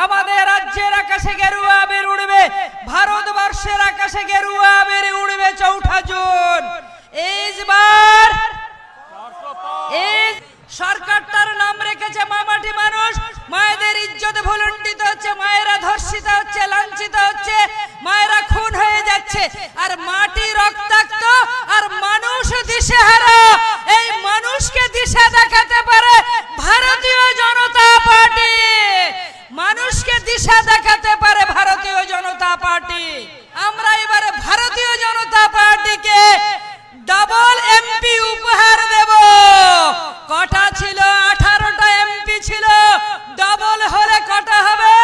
আমাদের রাজ্যের আকাশে গেরুয়া আবির উড়বে, ভারতবর্ষের আকাশে গেরুয়া আবির উড়বে 4 জুন। এইবার এই সরকারটার নাম রেখেছে মামাটি মানুষ। মায়েদের ইজ্জত ভুলুণ্ঠিত হচ্ছে, মায়েরা ধর্ষিত হচ্ছে, লাঞ্ছিত হচ্ছে, মায়েরা খুন হয়ে যাচ্ছে, আর মাটি রক্তাক্ত, আর মানুষ দিশেহারা। এই মানুষকে দিশা দেখাতে পারে ভারতীয় জনতা পার্টি, মানুষকে দিশা দেখাতে পারে ভারতীয় জনতা পার্টি। আমরা এবারে ভারতীয় জনতা পার্টিকে ডাবল এমপি উপহার দেব। কটা ছিল? 18টা এমপি ছিল, ডাবল হলে কটা হবে?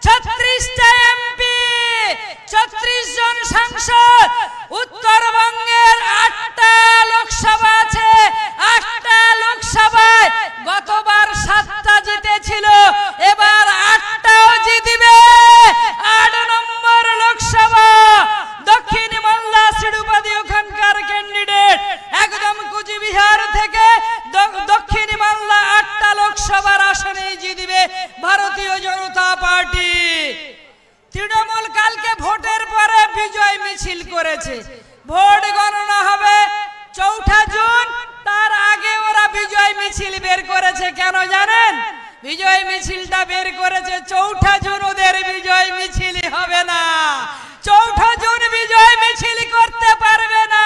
36টা এমপি, 36 জন সাংসদ। উত্তরবঙ্গের 8টা লোকসভা আছে, 8টা লোকসভায় গতবার 7টা জিতেছিল, এবার 8টাও জিতবে। 8 নম্বর লোকসভা দক্ষিণ মালদা সিডুপাদি ওখানকার ক্যান্ডিডেট, একদম কুচবিহার থেকে দক্ষিণ মালদা 8টা লোকসভার আসনেই জিতবে ভারতীয় জনতা পার্টি। তৃণমূল কালকে ভোটের পরে বিজয় মিছিল করেছে, ভোট গণনা হবে 4 জুন, তার আগে ওরা বিজয় মিছিল বের করেছে। কেন জানেন? বিজয় মিছিলটা বের করেছে 4 জুন, ওদের বিজয় মিছিল হবে না। 4 জুন বিজয় মিছিল করতে পারবে না,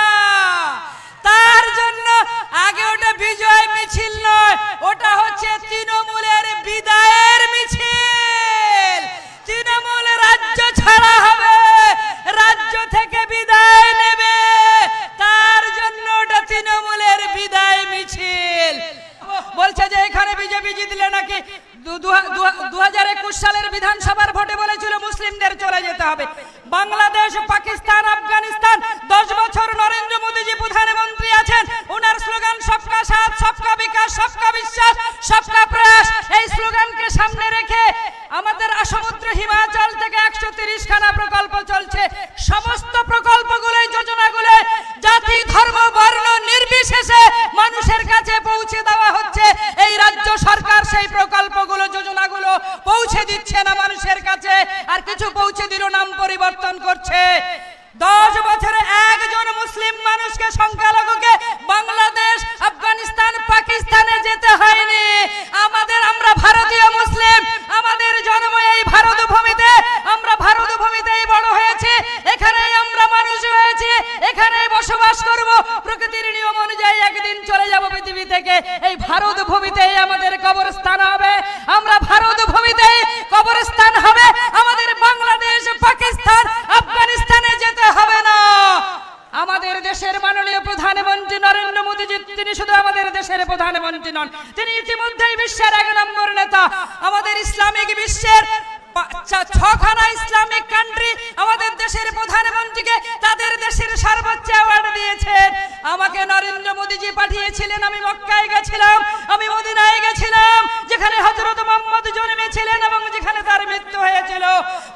তার জন্য আগে ওটা বিজয় মিছিল নয়, ওটা হচ্ছে তৃণমূলের বিদায়ের মিছিল। তৃণমূল রাজ্য ছাড়া হবে, রাজ্য থেকে বিদায় নেবে, তার জন্য ওটা তৃণমূলের বিদায় মিছিল। বলছে যে এখানে বিজেপি জিতলে নাকি 2021 সালের বিধানসভার ভোটে বলেছিল মুসলিমদের চলে যেতে হবে। বাংলাদেশ, পাকিস্তান, আফগানিস্তান 10 বছর নরেন্দ্র মোদীজি প্রধানমন্ত্রী আছেন, ওনার স্লোগান সবকা সাথ, সবকা বিকাশ, সবকা বিশ্বাস, সবকা প্রয়াস। এই স্লোগানকে সামনে রেখে আমাদের সমুদ্র হিমাচল থেকে 130 খানা প্রকল্প চলছে। সমস্ত প্রকল্পগুলো, যোজনাগুলো জাতি, ধর্ম, বর্ণ নির্বিশেষে মানুষের কাছে পৌঁছে দেওয়া হচ্ছে। এই রাজ্য সরকার সেই প্রকল্পগুলো, যোজনাগুলো পৌঁছে দিচ্ছে না মানুষের কাছে, আর কিছু পৌঁছে দিল নাম পরিবর্তন করছে। 10 বছরে একজন মুসলিম মানুষকে, সংখ্যালঘুকে বাংলাদেশ, আফগানিস্তান, পাকিস্তানে যেতে হয়নি। আমরা ভারতীয় মুসলিম, আমাদের জন্ম এই ভারত ভূমিতে, আমরা ভারত ভূমিতেই বড় হয়েছে, এখানেই আমরা মানুষ হয়েছে, এখানেই বসবাস করব। প্রকৃতির নিয়ম অনুযায়ী একদিন চলে যাব পৃথিবী থেকে, এই ভারত ভূমিতেই আমাদের কবরস্থান হবে, আমরা ভারত ভূমিতেই কবরস্থান হবে। আমাদের বাংলাদেশ, পাকিস্তান, আফগানিস্তানে যেতে হবে না। আমাদের দেশের মাননীয় প্রধানমন্ত্রী নরেন্দ্র মোদীজি, তিনি শুধু আমাদের দেশের প্রধানমন্ত্রী নন, তিনি ইতিমধ্যেই বিশ্বের 1 নম্বর নেতা। আমাদের ইসলামিক বিশ্বের 6খানা ইসলামিক কান্ট্রি আমাদের দেশের প্রধানমন্ত্রীকে তাদের দেশের সর্বোচ্চ অ্যাওয়ার্ড দিয়েছেন। আমাকে নরেন্দ্র মোদীজি পাঠিয়েছিলেন, আমি মক্কায় গেছিলাম, আমি মদিনায় গেছিলাম, যেখানে হযরত মুহাম্মদ জন্মেছিলেন এবং যেখানে তার মৃত্যু হয়েছিল।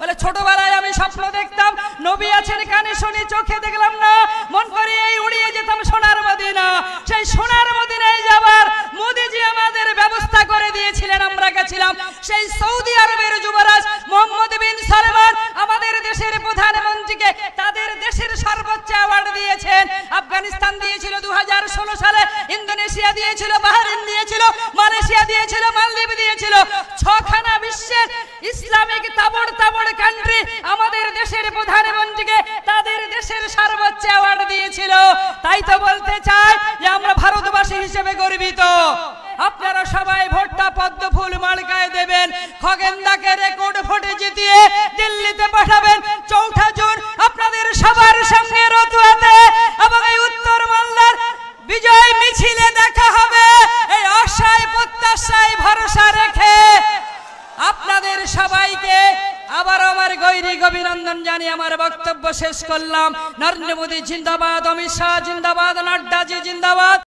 বলে ছোটবেলায় আমি স্বপ্ন দেখতাম নবী আছেন, কানে শুনি, চোখে দেখলাম না, মন করে এই উড়িয়ে যেতাম সোনার মদিনা। সেই সোনার মদিনায় যাবার মোদীজি আমাদের ব্যবস্থা করে দিয়েছিলেন, আমরা গেছিলাম। সেই সৌদি আরবের যুবরাজ মোহাম্মদ বিন সালমান আমাদের দেশের প্রধানমন্ত্রীকে তাদের দেশের সর্বোচ্চ অ্যাওয়ার্ড দিয়েছেন। আফগানিস্তান দিয়েছিল 2016 সালে, ইন্দোনেশিয়া দিয়েছিল, বাহরাইন দিয়েছিল, মালয়েশিয়া দিয়েছিল, মালদ্বীপ দিয়েছিল। 6খানা বিশ্বের ইসলামিক তাবড় কান্ট্রি আমাদের দেশের প্রধানমন্ত্রীকে তাদের দেশের সর্বোচ্চ অ্যাওয়ার্ড দিয়েছিল। তাই তো বলতে চাই যে আমরা ভারতবাসী হিসেবে গর্বিত। আপনারা সবাই ভোটটা পদ্ম ফুল মার্কায় দেবেন, খগেনদাকে রেকর্ড ভোটে জিতিয়ে দিল্লিতে পাঠাবেন 4 জুন। আপনাদের সবার সঙ্গে রতুয়াতে এবং এই উত্তর মালদার বিজয় মিছিলে দেখা হবে। এই আশায়, প্রত্যাশায় ভরসা রেখে আপনাদের সবাইকে আবার আমার গৈরিক অভিনন্দন জানিয়ে আমার বক্তব্য শেষ করলাম। নরেন্দ্র মোদী জিন্দাবাদ, অমিত শাহ জিন্দাবাদ, নাড্ডাজি জিন্দাবাদ।